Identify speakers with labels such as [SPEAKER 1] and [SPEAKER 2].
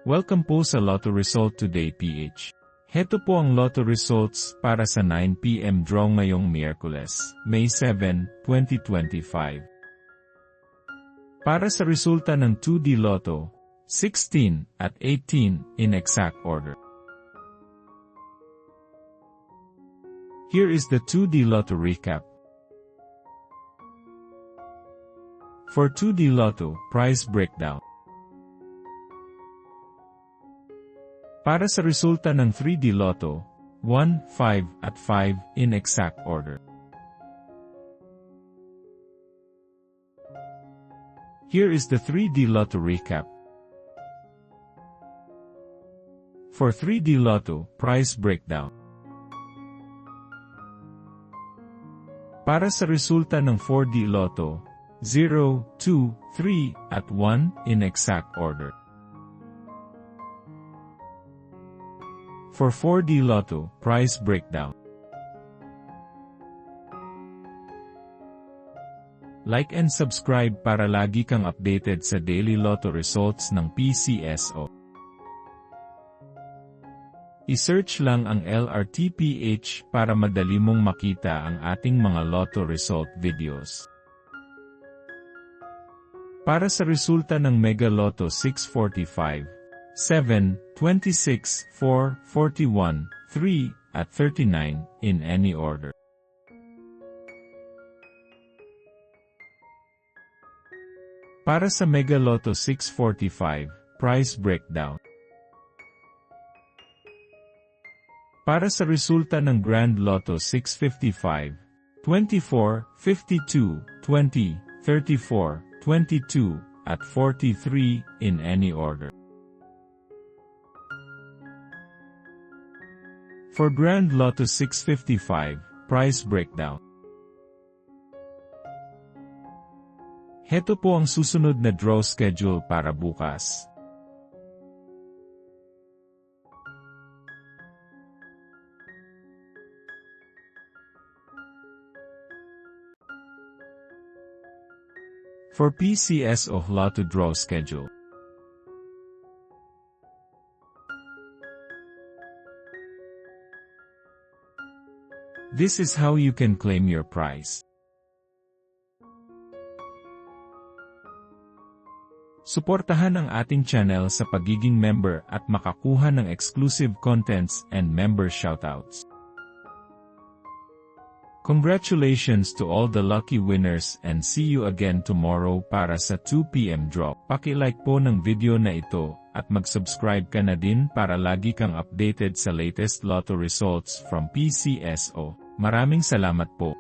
[SPEAKER 1] Welcome po sa Lotto Result Today PH. Heto po ang Lotto results para sa 9 PM draw ngayong Miyerkules, May 7, 2025. Para sa resulta ng 2D Lotto, 16 at 18 in exact order. Here is the 2D Lotto recap. For 2D Lotto, prize breakdown. Para sa resulta ng 3D Lotto, 1, 5 at 5 in exact order. Here is the 3D Lotto recap. For 3D Lotto, prize breakdown. Para sa resulta ng 4D Lotto, 0, 2, 3 at 1 in exact order. For 4D Lotto, prize breakdown. Like and subscribe para lagi kang updated sa daily Lotto results ng PCSO. I-search lang ang LRTPH para madali mong makita ang ating mga Lotto result videos. Para sa resulta ng Mega Lotto 645, 7, 26, 4, 41, 3, at 39, in any order. Para sa Mega Lotto 645, prize breakdown. Para sa resulta ng Grand Lotto 655, 24, 52, 20, 34, 22, at 43, in any order. For Grand Lotto 655, prize breakdown. Heto po ang susunod na draw schedule para bukas. For PCSO Lotto draw schedule. This is how you can claim your prize. Suportahan ang ating channel sa pagiging member at makakuha ng exclusive contents and member shoutouts. Congratulations to all the lucky winners and see you again tomorrow para sa 2 PM draw. Paki-like po ng video na ito at mag-subscribe ka na din para lagi kang updated sa latest Lotto results from PCSO. Maraming salamat po.